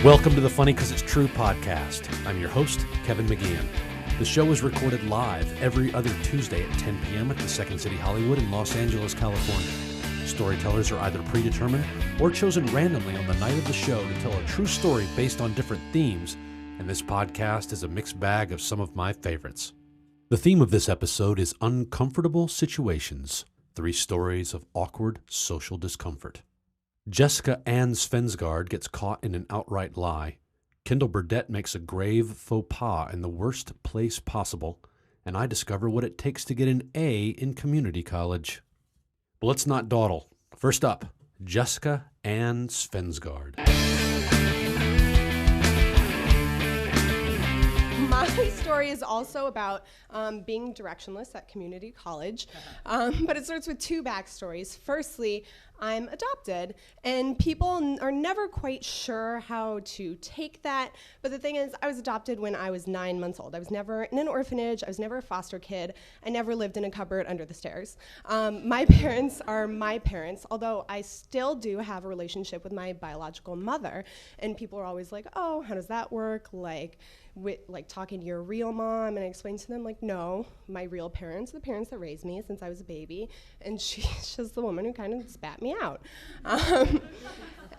Welcome to the Funny 'Cause It's True podcast. I'm your host, Kevin McGeehan. The show is recorded live every other Tuesday at 10 p.m. at the Second City Hollywood in Los Angeles, California. Storytellers are either predetermined or chosen randomly on the night of the show to tell a true story based on different themes, and this podcast is a mixed bag of some of my favorites. The theme of this episode is uncomfortable situations, 3 stories of awkward social discomfort. Jessica Anne Svendsgaard gets caught in an outright lie. Kendall Burdett makes a grave faux pas in the worst place possible, and I discover what it takes to get an A in community college. But let's not dawdle. First up, Jessica Anne Svendsgaard. My story is also about being directionless at community college, but it starts with 2 backstories. Firstly, I'm adopted, and people are never quite sure how to take that, but the thing is, I was adopted when I was 9 months old. I was never in an orphanage, I was never a foster kid, I never lived in a cupboard under the stairs. My parents are my parents, although I still do have a relationship with my biological mother, and people are always like, oh, how does that work? Like talking to your real mom, and I explain to them, like, no, my real parents are the parents that raised me since I was a baby, and she's just the woman who kind of spat me out.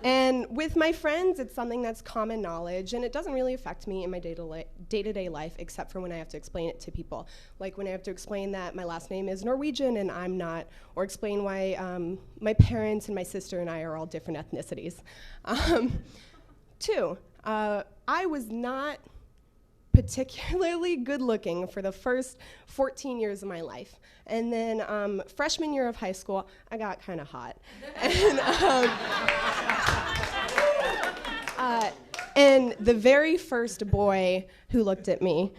And with my friends, it's something that's common knowledge, and it doesn't really affect me in my day-to-day life, except for when I have to explain it to people. Like when I have to explain that my last name is Norwegian and I'm not, or explain why my parents and my sister and I are all different ethnicities. 2, I was not particularly good looking for the first 14 years of my life. And then freshman year of high school, I got kind of hot. And the very first boy who looked at me,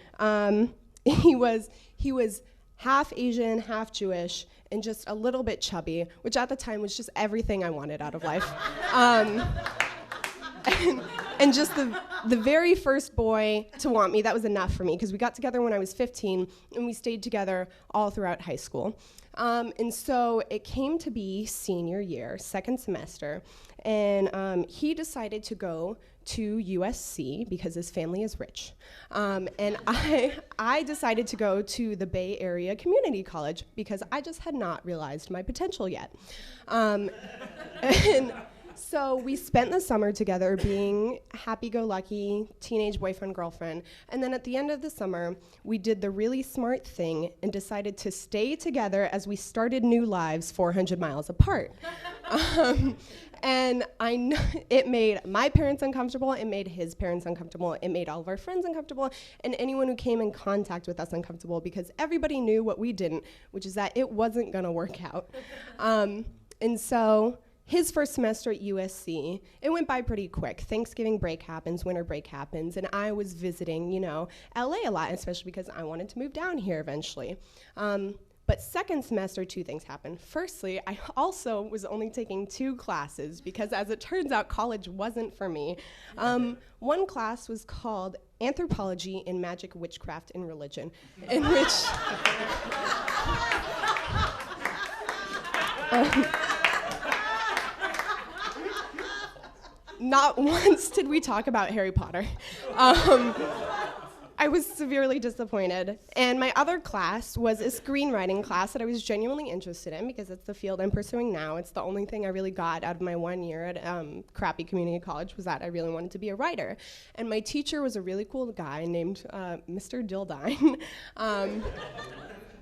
he was half Asian, half Jewish, and just a little bit chubby, which at the time was just everything I wanted out of life. And just the very first boy to want me, that was enough for me, because we got together when I was 15, and we stayed together all throughout high school. And so it came to be senior year, second semester, and he decided to go to USC because his family is rich. And I decided to go to the Bay Area Community College because I just had not realized my potential yet. And so we spent the summer together being happy-go-lucky teenage boyfriend-girlfriend, and then at the end of the summer, we did the really smart thing and decided to stay together as we started new lives 400 miles apart. And I know it made my parents uncomfortable, it made his parents uncomfortable, it made all of our friends uncomfortable, and anyone who came in contact with us uncomfortable, because everybody knew what we didn't, which is that it wasn't gonna work out. And so his first semester at USC, it went by pretty quick. Thanksgiving break happens, winter break happens, and I was visiting, LA a lot, especially because I wanted to move down here eventually. But second semester, 2 things happened. Firstly, I also was only taking 2 classes because, as it turns out, college wasn't for me. One class was called Anthropology in Magic, Witchcraft, and Religion, in which not once did we talk about Harry Potter. I was severely disappointed. And my other class was a screenwriting class that I was genuinely interested in because it's the field I'm pursuing now. It's the only thing I really got out of my 1 year at crappy community college was that I really wanted to be a writer. And my teacher was a really cool guy named Mr. Dildine.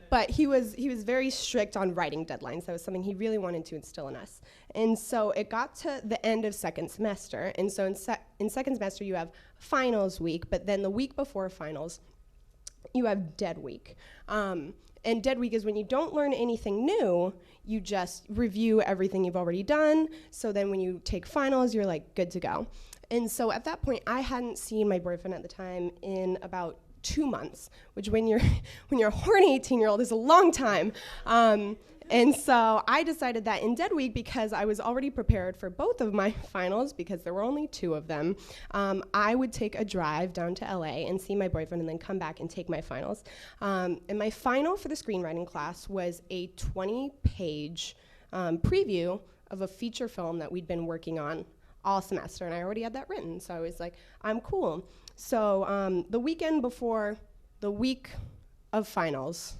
But he was very strict on writing deadlines. That was something he really wanted to instill in us. And so it got to the end of second semester. And so in second semester, you have finals week, but then the week before finals, you have dead week. And dead week is when you don't learn anything new, you just review everything you've already done. So then when you take finals, you're like good to go. And so at that point, I hadn't seen my boyfriend at the time in about 2 months, which when you're a horny 18-year-old is a long time. And so I decided that in dead week, because I was already prepared for both of my finals, because there were only 2 of them, I would take a drive down to LA and see my boyfriend and then come back and take my finals. And my final for the screenwriting class was a 20-page preview of a feature film that we'd been working on all semester, and I already had that written. So I was like, I'm cool. So the weekend before the week of finals,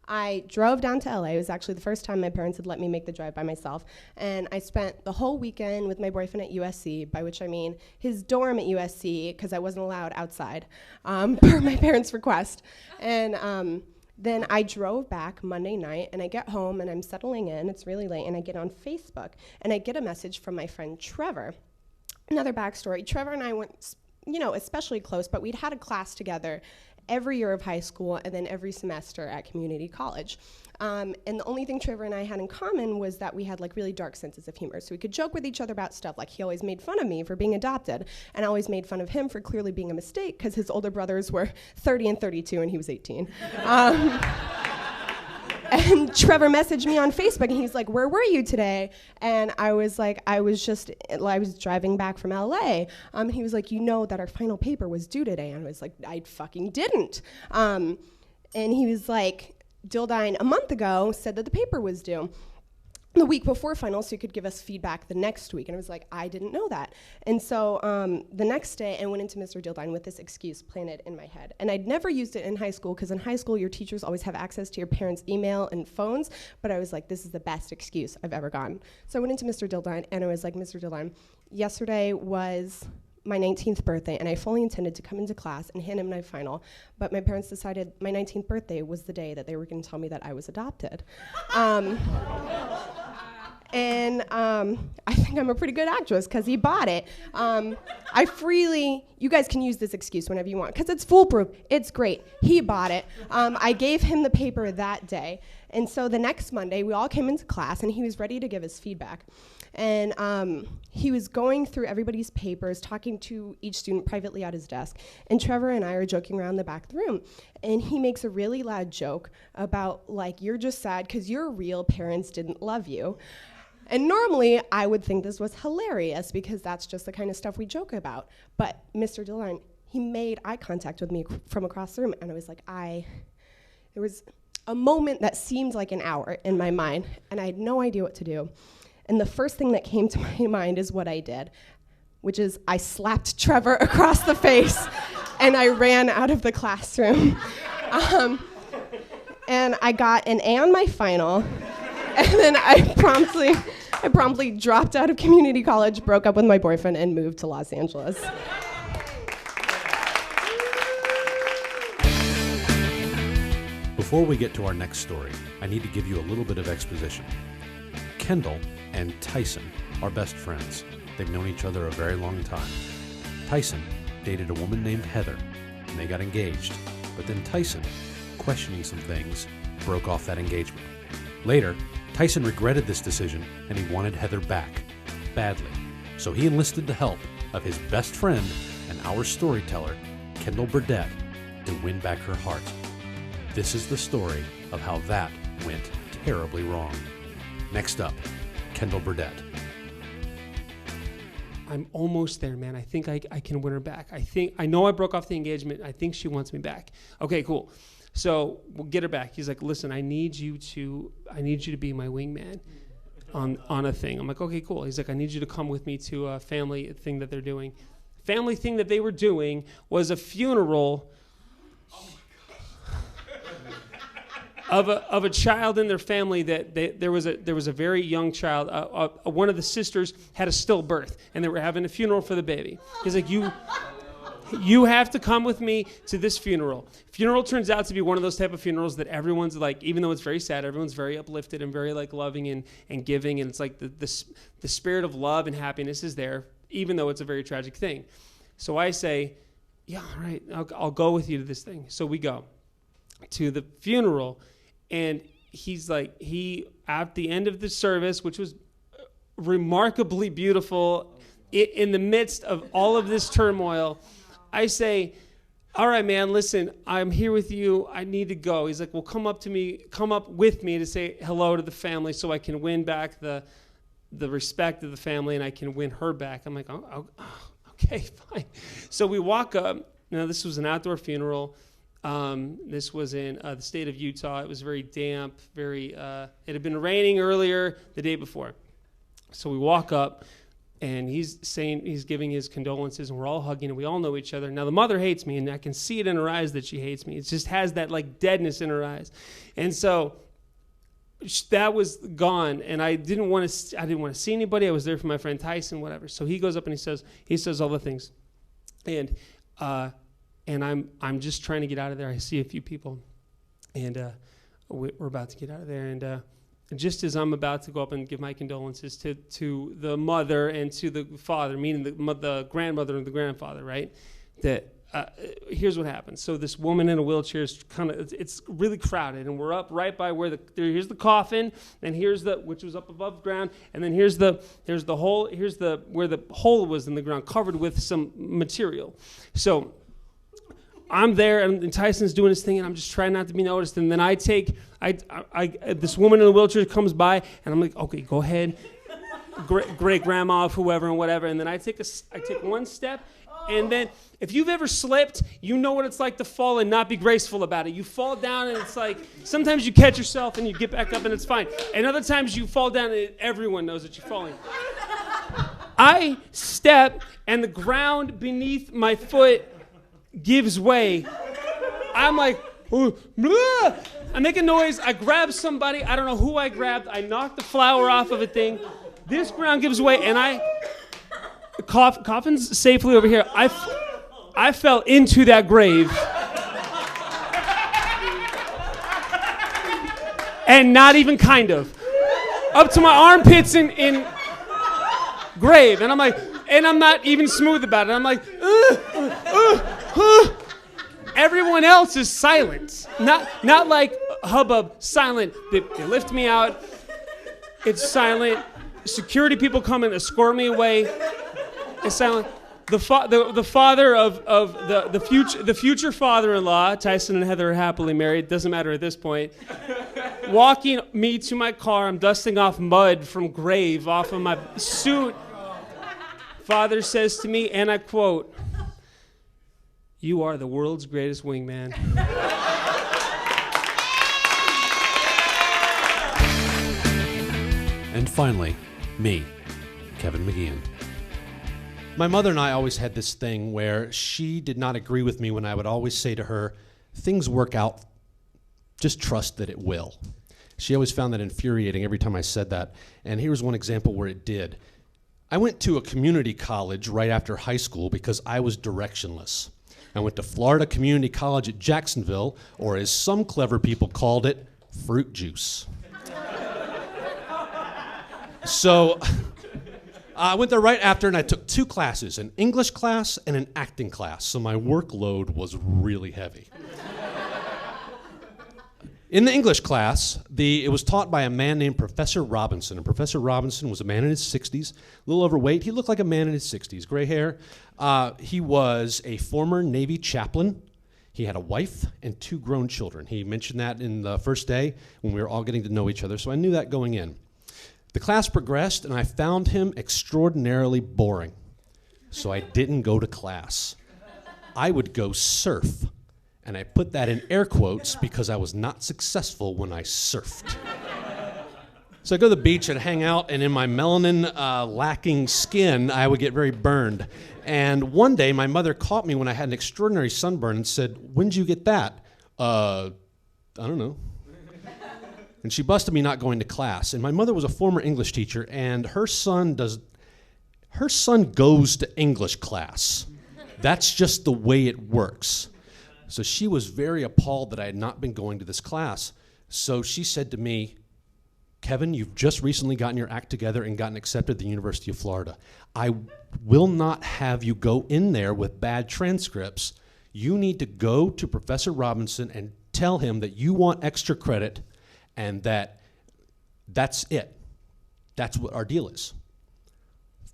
I drove down to LA. It was actually the first time my parents had let me make the drive by myself. And I spent the whole weekend with my boyfriend at USC, by which I mean his dorm at USC, because I wasn't allowed outside per my parents' request. And then I drove back Monday night, and I get home, and I'm settling in. It's really late, and I get on Facebook, and I get a message from my friend Trevor. Another backstory, Trevor and I weren't, especially close, but we'd had a class together every year of high school and then every semester at community college. And the only thing Trevor and I had in common was that we had like really dark senses of humor. So we could joke with each other about stuff. Like he always made fun of me for being adopted, and I always made fun of him for clearly being a mistake because his older brothers were 30 and 32 and he was 18. And Trevor messaged me on Facebook, and he's like, "Where were you today?" And I was like, I was driving back from LA. He was like, "You know that our final paper was due today." And I was like, "I fucking didn't." And he was like, Dildine a month ago said that the paper was due the week before finals, so he could give us feedback the next week. And I was like, I didn't know that. And so the next day, I went into Mr. Dildine with this excuse planted in my head. And I'd never used it in high school, because in high school, your teachers always have access to your parents' email and phones. But I was like, this is the best excuse I've ever gotten. So I went into Mr. Dildine, and I was like, Mr. Dildine, yesterday was my 19th birthday, and I fully intended to come into class and hand in my final, but my parents decided my 19th birthday was the day that they were going to tell me that I was adopted. And I think I'm a pretty good actress because he bought it. You guys can use this excuse whenever you want because it's foolproof. It's great. He bought it. I gave him the paper that day. And so the next Monday, we all came into class, and he was ready to give his feedback. And he was going through everybody's papers, talking to each student privately at his desk. And Trevor and I are joking around the back of the room. And he makes a really loud joke about, like, you're just sad because your real parents didn't love you. And normally, I would think this was hilarious because that's just the kind of stuff we joke about. But Mr. Dillon, he made eye contact with me from across the room, and I was like, there was a moment that seemed like an hour in my mind, and I had no idea what to do. And the first thing that came to my mind is what I did, which is I slapped Trevor across the face, and I ran out of the classroom. And I got an A on my final, and then I promptly dropped out of community college, broke up with my boyfriend, and moved to Los Angeles. Before we get to our next story, I need to give you a little bit of exposition. Kendall and Tyson are best friends. They've known each other a very long time. Tyson dated a woman named Heather, and they got engaged. But then Tyson, questioning some things, broke off that engagement. Later, Tyson regretted this decision, and he wanted Heather back, badly. So he enlisted the help of his best friend and our storyteller, Kendall Burdett, to win back her heart. This is the story of how that went terribly wrong. Next up, Kendall Burdett. I'm almost there, man. I think I can win her back. I know I broke off the engagement. I think she wants me back. Okay, cool. So we'll get her back. He's like, listen, I need you to be my wingman on a thing. I'm like, okay, cool. He's like, I need you to come with me to a family thing that they're doing. Family thing that they were doing was a funeral of a child in their family that there was a very young child. One of the sisters had a stillbirth, and they were having a funeral for the baby. He's like, you have to come with me to this funeral. Funeral turns out to be one of those type of funerals that everyone's like, even though it's very sad, everyone's very uplifted and very like loving and giving, and it's like the spirit of love and happiness is there, even though it's a very tragic thing. So I say, yeah, all right, I'll go with you to this thing. So we go to the funeral, and he's like, at the end of the service, which was remarkably beautiful, in the midst of all of this turmoil, I say, all right, man, listen, I'm here with you. I need to go. He's like, well, come up with me to say hello to the family so I can win back the respect of the family and I can win her back. I'm like, oh, okay, fine. So we walk up. Now, this was an outdoor funeral. This was in the state of Utah. It was very damp, it had been raining earlier the day before. So we walk up, And he's giving his condolences, and we're all hugging, and we all know each other. Now, the mother hates me, and I can see it in her eyes that she hates me. It just has that, like, deadness in her eyes. And so that was gone, and I didn't want to see anybody. I was there for my friend Tyson, whatever. So he goes up and he says all the things. And I'm just trying to get out of there. I see a few people, and we're about to get out of there, and just as I'm about to go up and give my condolences to the mother and to the father, meaning the grandmother and the grandfather, right? That here's what happens. So this woman in a wheelchair is it's really crowded, and we're up right by where here's the coffin, and here's which was up above ground, and then here's the hole, where the hole was in the ground, covered with some material. So I'm there, and Tyson's doing his thing, and I'm just trying not to be noticed. And then this woman in a wheelchair comes by, and I'm like, okay, go ahead, great grandma, whoever, and whatever. And then I take one step, and then if you've ever slipped, you know what it's like to fall and not be graceful about it. You fall down, and it's like sometimes you catch yourself and you get back up, and it's fine. And other times you fall down, and everyone knows that you're falling. I step, and the ground beneath my foot gives way. I'm like, I make a noise. I grab somebody. I don't know who I grabbed. I knocked the flower off of a thing. This ground gives way, and coffin's safely over here. I fell into that grave. And not even kind of. Up to my armpits in grave. And I'm like, and I'm not even smooth about it. I'm like, everyone else is silent. Not like hubbub, silent. They lift me out. It's silent. Security people come and escort me away. It's silent. The father of the future father-in-law, Tyson and Heather are happily married. Doesn't matter at this point. Walking me to my car, I'm dusting off mud from grave off of my suit. Father says to me, and I quote, "You are the world's greatest wingman." And finally, me, Kevin McGeehan. My mother and I always had this thing where she did not agree with me when I would always say to her, things work out, just trust that it will. She always found that infuriating every time I said that. And here's one example where it did. I went to a community college right after high school because I was directionless. I went to Florida Community College at Jacksonville, or as some clever people called it, fruit juice. So I went there right after, and I took 2 classes, an English class and an acting class. So my workload was really heavy. In the English class, it was taught by a man named Professor Robinson. And Professor Robinson was a man in his 60s, a little overweight. He looked like a man in his 60s, gray hair. He was a former Navy chaplain. He had a wife and 2 grown children. He mentioned that in the first day when we were all getting to know each other, so I knew that going in. The class progressed, and I found him extraordinarily boring. So I didn't go to class. I would go surf. And I put that in air quotes because I was not successful when I surfed. So I go to the beach and hang out, and in my melanin-lacking skin, I would get very burned. And one day, my mother caught me when I had an extraordinary sunburn and said, "When'd you get that?" I don't know. And she busted me not going to class. And my mother was a former English teacher, and her son goes to English class. That's just the way it works. So she was very appalled that I had not been going to this class. So she said to me, "Kevin, you've just recently gotten your act together and gotten accepted to the University of Florida. I will not have you go in there with bad transcripts. You need to go to Professor Robinson and tell him that you want extra credit and that's it. That's what our deal is."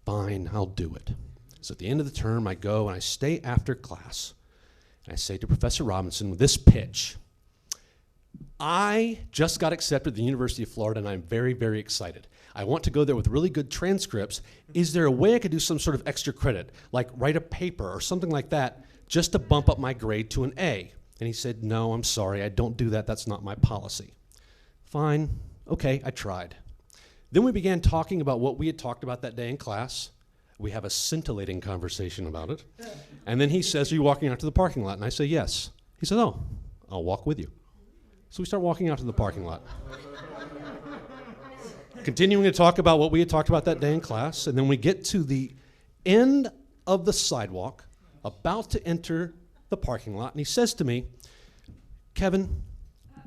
Fine, I'll do it. So at the end of the term, I go and I stay after class. I say to Professor Robinson with this pitch, "I just got accepted to the University of Florida, and I'm very, very excited. I want to go there with really good transcripts. Is there a way I could do some sort of extra credit, like write a paper or something like that, just to bump up my grade to an A?" And he said, "No, I'm sorry, I don't do that. That's not my policy." Fine. Okay, I tried. Then we began talking about what we had talked about that day in class. We have a scintillating conversation about it. And then he says, are you walking out to the parking lot? And I say, yes. He said, oh, I'll walk with you. So we start walking out to the parking lot. Continuing to talk about what we had talked about that day in class. And then we get to the end of the sidewalk, about to enter the parking lot. And he says to me, Kevin,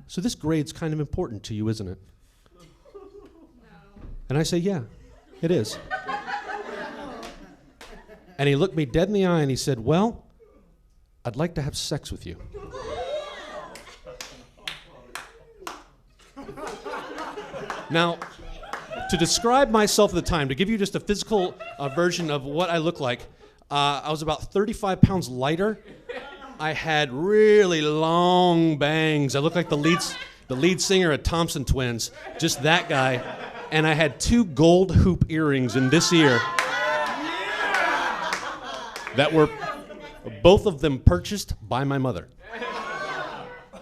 so this grade's kind of important to you, isn't it? No. And I say, yeah, it is. And he looked me dead in the eye and he said, well, I'd like to have sex with you. Now, to describe myself at the time, to give you just a physical version of what I look like, I was about 35 pounds lighter. I had really long bangs. I looked like the lead singer of Thompson Twins, just that guy. And I had 2 gold hoop earrings in this ear that were both of them purchased by my mother.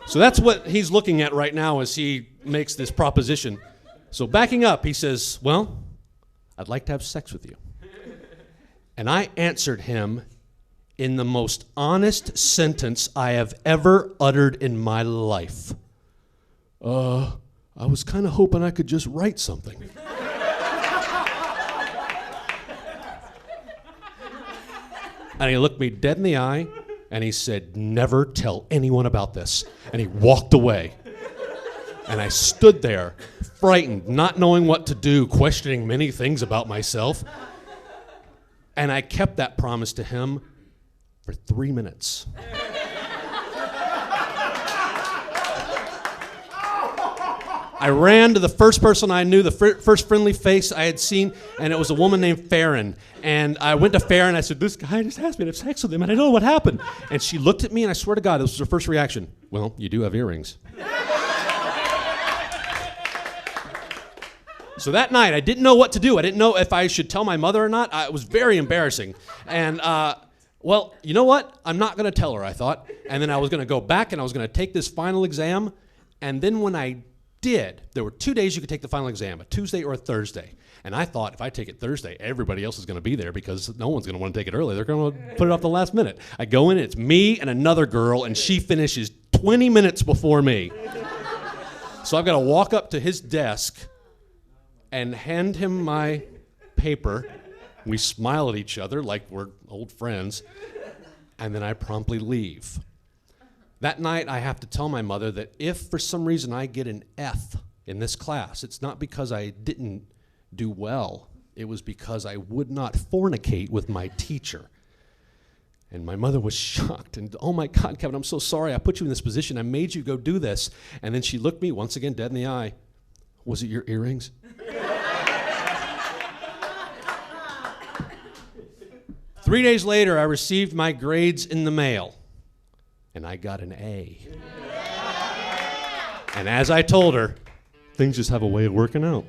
So that's what he's looking at right now as he makes this proposition. So backing up, he says, well, I'd like to have sex with you. And I answered him in the most honest sentence I have ever uttered in my life. I was kind of hoping I could just write something. And he looked me dead in the eye, and he said, never tell anyone about this. And he walked away. And I stood there, frightened, not knowing what to do, questioning many things about myself. And I kept that promise to him for 3 minutes. I ran to the first person I knew, the first friendly face I had seen, and it was a woman named Farron. And I went to Farron, I said, this guy just asked me to have sex with him, and I don't know what happened. And she looked at me, and I swear to God, this was her first reaction. Well, you do have earrings. So that night, I didn't know what to do. I didn't know if I should tell my mother or not. It was very embarrassing. And, well, you know what? I'm not going to tell her, I thought. And then I was going to go back, and I was going to take this final exam. And then when I did, there were 2 days you could take the final exam, a Tuesday or a Thursday. And I thought if I take it Thursday, everybody else is going to be there because no one's going to want to take it early. They're going to put it off the last minute. I go in, it's me and another girl, and she finishes 20 minutes before me. So I've got to walk up to his desk and hand him my paper. We smile at each other like we're old friends, and then I promptly leave. That night, I have to tell my mother that if for some reason I get an F in this class, it's not because I didn't do well. It was because I would not fornicate with my teacher. And my mother was shocked. And, oh my God, Kevin, I'm so sorry. I put you in this position. I made you go do this. And then she looked me once again dead in the eye. Was it your earrings? 3 days later, I received my grades in the mail. And I got an A. And as I told her, things just have a way of working out.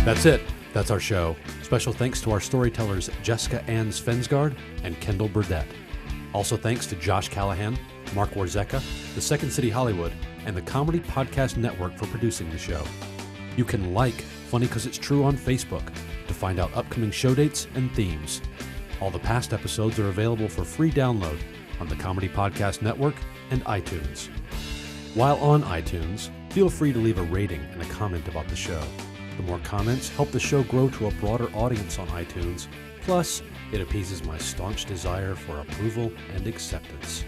That's it. That's our show. Special thanks to our storytellers Jessica Anne Svendsgaard and Kendall Burdett. Also thanks to Josh Callahan, Mark Warzeka, the Second City Hollywood, and the Comedy Podcast Network for producing the show. You can like Funny 'Cause It's True on Facebook to find out upcoming show dates and themes. All the past episodes are available for free download on the Comedy Podcast Network and iTunes. While on iTunes, feel free to leave a rating and a comment about the show. The more comments help the show grow to a broader audience on iTunes. Plus, it appeases my staunch desire for approval and acceptance.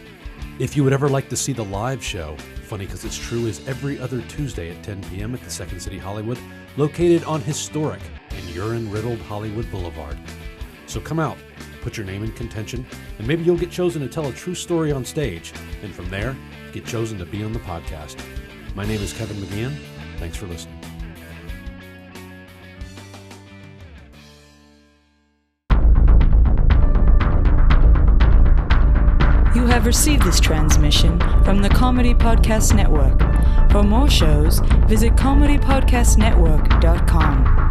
If you would ever like to see the live show, Funny 'Cause It's True is every other Tuesday at 10 p.m. at the Second City Hollywood, located on historic and urine-riddled Hollywood Boulevard. So come out, put your name in contention, and maybe you'll get chosen to tell a true story on stage, and from there, get chosen to be on the podcast. My name is Kevin McGeehan. Thanks for listening. You have received this transmission from the Comedy Podcast Network. For more shows, visit comedypodcastnetwork.com.